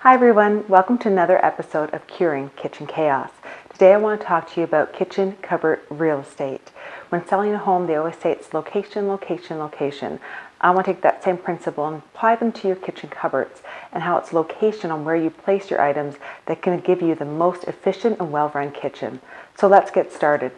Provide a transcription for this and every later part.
Hi everyone, welcome to another episode of Curing Kitchen Chaos. Today I want to talk to you about kitchen cupboard real estate. When selling a home, they always say it's location, location, location. I want to take that same principle and apply them to your kitchen cupboards and how it's location on where you place your items that can give you the most efficient and well-run kitchen. So let's get started.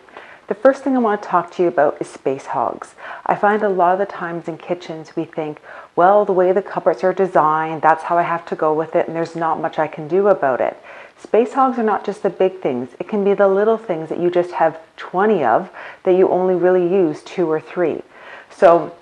The first thing I want to talk to you about is space hogs. I find a lot of the times in kitchens we think, well, the way the cupboards are designed, that's how I have to go with it, and there's not much I can do about it. Space hogs are not just the big things. It can be the little things that you just have 20 of that you only really use 2 or 3. So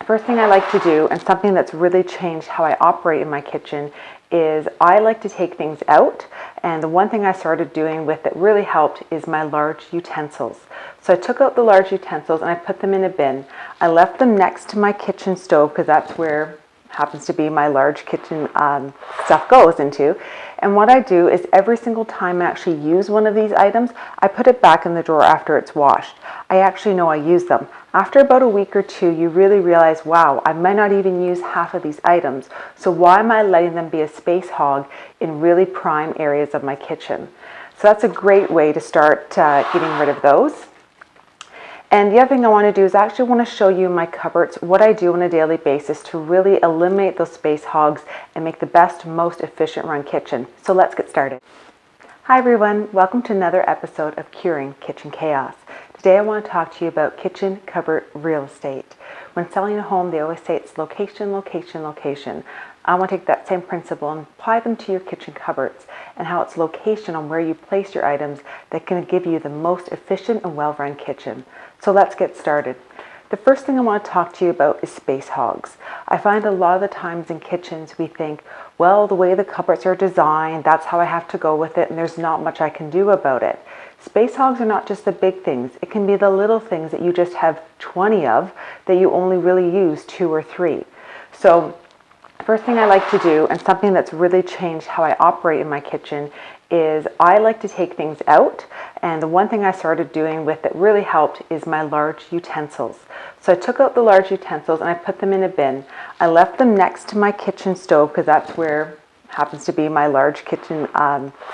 first thing I like to do, and something that's really changed how I operate in my kitchen, is I like to take things out. And the one thing I started doing with that really helped is my large utensils. So I took out the large utensils and I put them in a bin. I left them next to my kitchen stove because that's where happens to be my large kitchen stuff goes into. And what I do is every single time I actually use one of these items, I put it back in the drawer after it's washed. I actually know I use them. After about a week or two, you really realize, wow, I might not even use half of these items. So why am I letting them be a space hog in really prime areas of my kitchen? So that's a great way to start getting rid of those. And the other thing I want to do is I actually want to show you my cupboards, what I do on a daily basis to really eliminate those space hogs and make the best, most efficient run kitchen. So let's get started. Hi everyone, welcome to another episode of Curing Kitchen Chaos. Today I want to talk to you about kitchen cupboard real estate. When selling a home, they always say it's location, location, location. I want to take that same principle and apply them to your kitchen cupboards and how it's location on where you place your items that can give you the most efficient and well-run kitchen. So let's get started. The first thing I want to talk to you about is space hogs. I find a lot of the times in kitchens we think, well, the way the cupboards are designed, that's how I have to go with it, and there's not much I can do about it. Space hogs are not just the big things. It can be the little things that you just have 20 of that you only really use 2 or 3. So first thing I like to do, and something that's really changed how I operate in my kitchen, is I like to take things out. And the one thing I started doing with that really helped is my large utensils. So I took out the large utensils and I put them in a bin. I left them next to my kitchen stove because that's where happens to be my large kitchen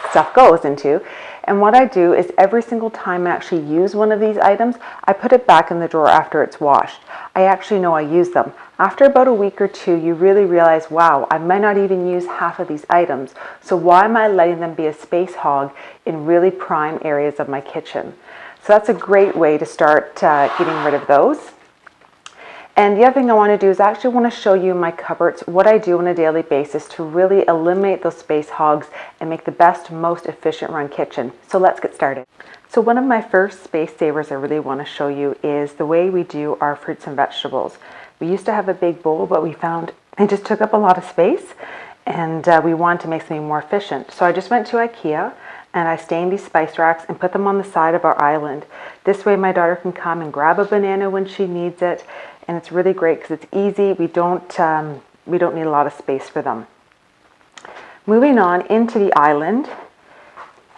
stuff goes into. And what I do is every single time I actually use one of these items, I put it back in the drawer after it's washed. I actually know I use them. After about a week or two, you really realize, wow, I might not even use half of these items. So why am I letting them be a space hog in really prime areas of my kitchen? So that's a great way to start getting rid of those. And the other thing I want to do is I actually want to show you my cupboards, what I do on a daily basis to really eliminate those space hogs and make the best, most efficient run kitchen. So let's get started. So one of my first space savers I really want to show you is the way we do our fruits and vegetables. We used to have a big bowl, but we found it just took up a lot of space and we wanted to make something more efficient. So I just went to IKEA and I stained these spice racks and put them on the side of our island. This way my daughter can come and grab a banana when she needs it. And it's really great because it's easy. We don't need a lot of space for them. Moving on into the island,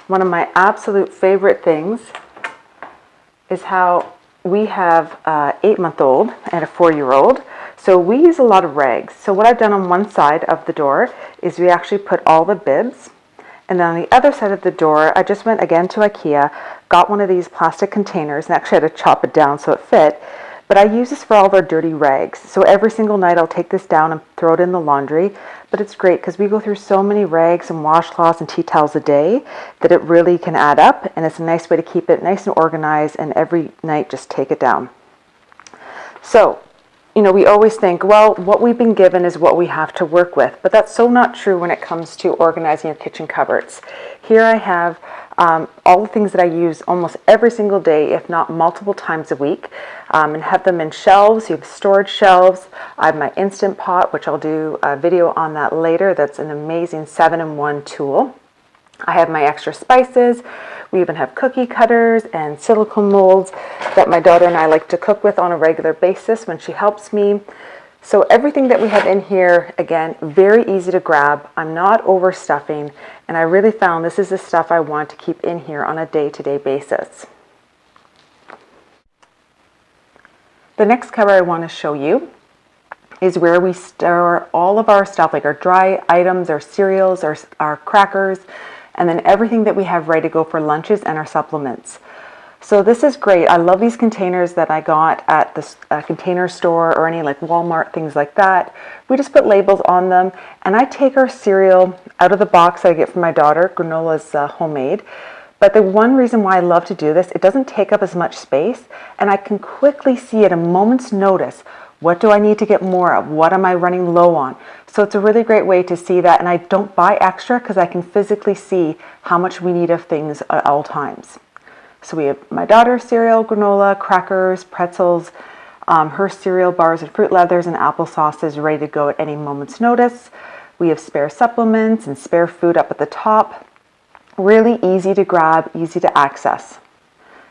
one of my absolute favorite things is how we have an 8-month-old and a 4-year-old. So we use a lot of rags. So what I've done on one side of the door is we actually put all the bibs. And then on the other side of the door, I just went again to IKEA, got one of these plastic containers, and actually had to chop it down so it fit. But I use this for all of our dirty rags. So every single night I'll take this down and throw it in the laundry. But it's great because we go through so many rags and washcloths and tea towels a day that it really can add up. And it's a nice way to keep it nice and organized and every night just take it down. So, we always think, well, what we've been given is what we have to work with. But that's so not true when it comes to organizing your kitchen cupboards. Here I have all the things that I use almost every single day, if not multiple times a week, and have them in shelves. You have storage shelves. I have my Instant Pot, which I'll do a video on that later. That's an amazing 7-in-1 tool. I have my extra spices. We even have cookie cutters and silicone molds that my daughter and I like to cook with on a regular basis when she helps me. So everything that we have in here, again, very easy to grab. I'm not overstuffing, and I really found this is the stuff I want to keep in here on a day-to-day basis. The next cover I want to show you is where we store all of our stuff, like our dry items, our cereals, our crackers, and then everything that we have ready to go for lunches and our supplements. So this is great. I love these containers that I got at the Container Store or any like Walmart, things like that. We just put labels on them, and I take our cereal out of the box that I get from my daughter. Granola's homemade. But the one reason why I love to do this, it doesn't take up as much space, and I can quickly see at a moment's notice, what do I need to get more of? What am I running low on? So it's a really great way to see that, and I don't buy extra because I can physically see how much we need of things at all times. So we have my daughter's cereal, granola, crackers, pretzels, her cereal bars and fruit leathers and applesauce is ready to go at any moment's notice. We have spare supplements and spare food up at the top. Really easy to grab, easy to access.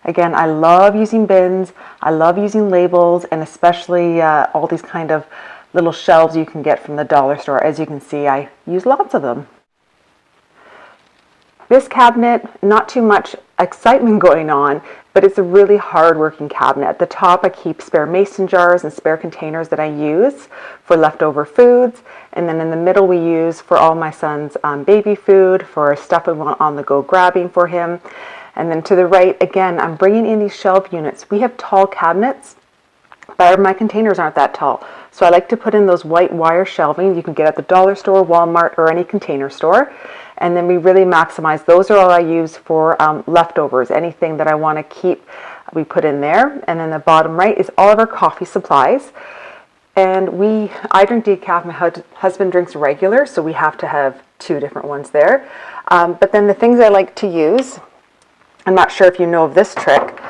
Again, I love using bins, I love using labels, and especially all these kind of little shelves you can get from the dollar store. As you can see, I use lots of them. This cabinet, not too much excitement going on, but it's a really hard-working cabinet. At the top, I keep spare mason jars and spare containers that I use for leftover foods. And then in the middle, we use for all my son's baby food, for stuff we want on the go grabbing for him. And then to the right, again, I'm bringing in these shelf units. We have tall cabinets, but my containers aren't that tall. So I like to put in those white wire shelving you can get at the dollar store, Walmart, or any Container Store. And then we really maximize. Those are all I use for leftovers. Anything that I want to keep, we put in there. And then the bottom right is all of our coffee supplies. And I drink decaf, my husband drinks regular, so we have to have two different ones there. But then the things I like to use, I'm not sure if you know of this trick,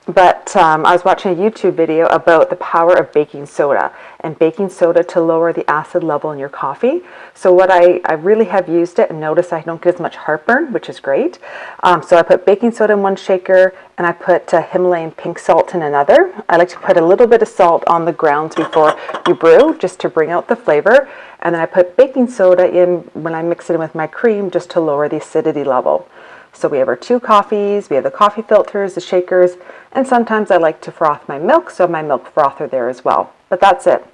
but I was watching a YouTube video about the power of baking soda and baking soda to lower the acid level in your coffee. So what I really have used it and noticed I don't get as much heartburn, which is great. So I put baking soda in one shaker and I put Himalayan pink salt in another. I like to put a little bit of salt on the grounds before you brew just to bring out the flavor. And then I put baking soda in when I mix it in with my cream just to lower the acidity level. So we have our two coffees, we have the coffee filters, the shakers, and sometimes I like to froth my milk, so I have my milk frother there as well. But that's it.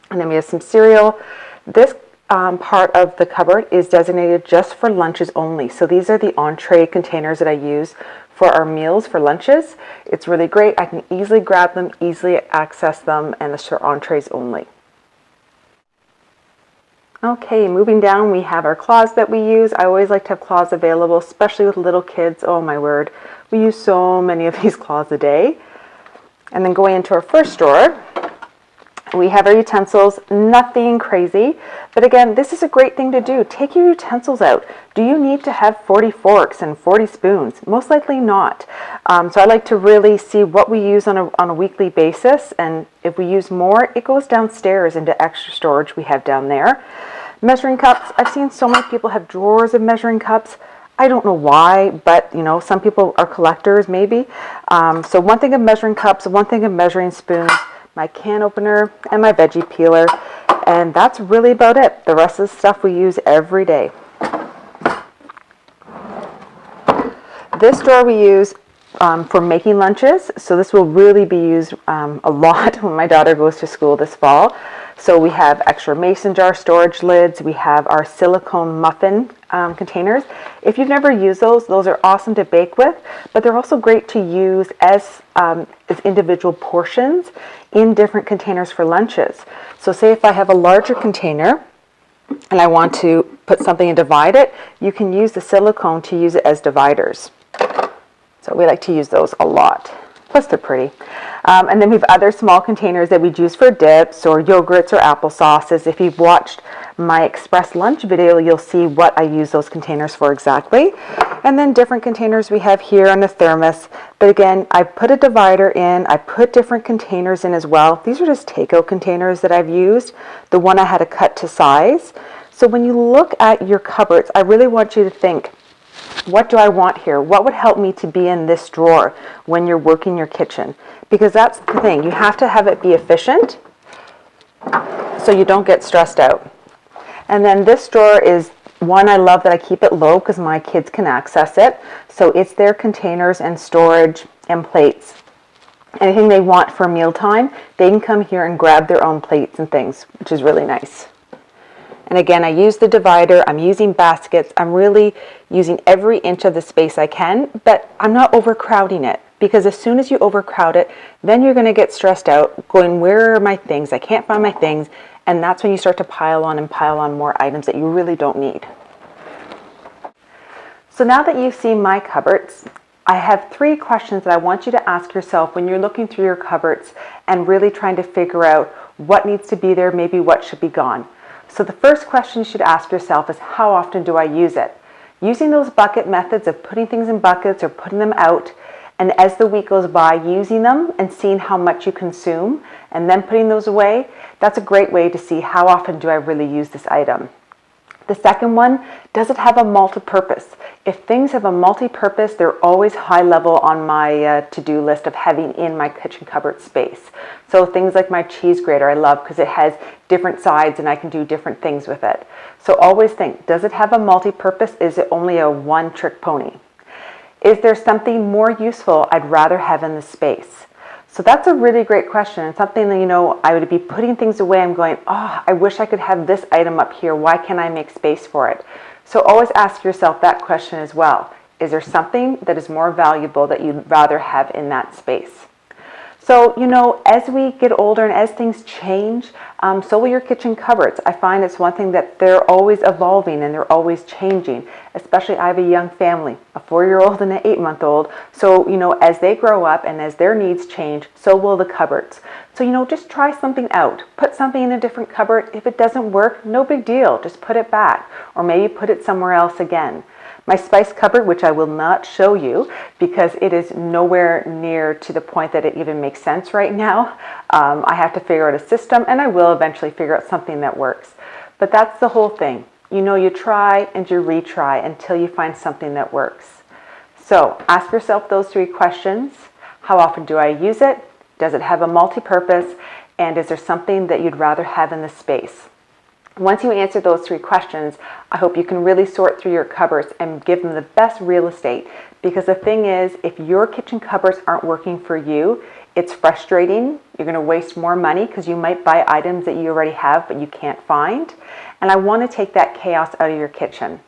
And then we have some cereal. This part of the cupboard is designated just for lunches only. So these are the entree containers that I use for our meals, for lunches. It's really great. I can easily grab them, easily access them, and it's for entrees only. Okay, moving down, we have our cloths that we use. I always like to have cloths available, especially with little kids. Oh my word, we use so many of these cloths a day. And then going into our first drawer, we have our utensils, nothing crazy. But again, this is a great thing to do. Take your utensils out. Do you need to have 40 forks and 40 spoons? Most likely not. So I like to really see what we use on a weekly basis. And if we use more, it goes downstairs into extra storage we have down there. Measuring cups. I've seen so many people have drawers of measuring cups. I don't know why, but you know, some people are collectors maybe. So one thing of measuring cups, one thing of measuring spoons, my can opener, and my veggie peeler. And that's really about it. The rest of the stuff we use every day. This drawer we use for making lunches. So this will really be used a lot when my daughter goes to school this fall. So we have extra mason jar storage lids. We have our silicone muffin containers. If you've never used those are awesome to bake with, but they're also great to use as individual portions in different containers for lunches. So say if I have a larger container and I want to put something and divide it, you can use the silicone to use it as dividers. So we like to use those a lot. Plus they're pretty. And then we have other small containers that we use for dips or yogurts or applesauces. If you've watched my express lunch video, you'll see what I use those containers for exactly. And then different containers we have here on the thermos. But again, I put a divider in. I put different containers in as well. These are just takeout containers that I've used. The one I had to cut to size. So when you look at your cupboards, I really want you to think, what do I want here? What would help me to be in this drawer when you're working your kitchen? Because that's the thing. You have to have it be efficient so you don't get stressed out. And then this drawer is one I love that I keep it low because my kids can access it. So it's their containers and storage and plates. anything they want for mealtime, they can come here and grab their own plates and things, which is really nice. And again, I use the divider, I'm using baskets, I'm really using every inch of the space I can, but I'm not overcrowding it, because as soon as you overcrowd it, then you're gonna get stressed out, going, where are my things? I can't find my things, and that's when you start to pile on more items that you really don't need. So now that you've seen my cupboards, I have 3 questions that I want you to ask yourself when you're looking through your cupboards and really trying to figure out what needs to be there, maybe what should be gone. So the first question you should ask yourself is, how often do I use it? Using those bucket methods of putting things in buckets or putting them out, and as the week goes by, using them and seeing how much you consume and then putting those away, that's a great way to see how often do I really use this item. The second one, does it have a multi-purpose? If things have a multi-purpose, they're always high level on my to-do list of having in my kitchen cupboard space. So things like my cheese grater I love because it has different sides and I can do different things with it. So always think, does it have a multi-purpose? Is it only a one-trick pony? Is there something more useful I'd rather have in the space? So that's a really great question, and something that, I would be putting things away. I'm going, oh, I wish I could have this item up here. Why can't I make space for it? So always ask yourself that question as well. Is there something that is more valuable that you'd rather have in that space? So, as we get older and as things change, so will your kitchen cupboards. I find it's one thing that they're always evolving and they're always changing. Especially, I have a young family, a 4-year-old and an 8-month-old. So, as they grow up and as their needs change, so will the cupboards. So, just try something out. Put something in a different cupboard. If it doesn't work, no big deal. Just put it back or maybe put it somewhere else again. My spice cupboard, which I will not show you because it is nowhere near to the point that it even makes sense right now. I have to figure out a system, and I will eventually figure out something that works. But that's the whole thing. You try and you retry until you find something that works. So ask yourself those 3 questions. How often do I use it? Does it have a multi-purpose? And is there something that you'd rather have in the space? Once you answer those 3 questions, I hope you can really sort through your cupboards and give them the best real estate. Because the thing is, if your kitchen cupboards aren't working for you, it's frustrating. You're going to waste more money because you might buy items that you already have but you can't find. And I want to take that chaos out of your kitchen.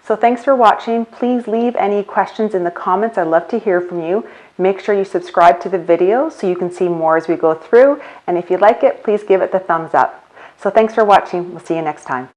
So thanks for watching. Please leave any questions in the comments. I'd love to hear from you. Make sure you subscribe to the video so you can see more as we go through. And if you like it, please give it the thumbs up. So thanks for watching. We'll see you next time.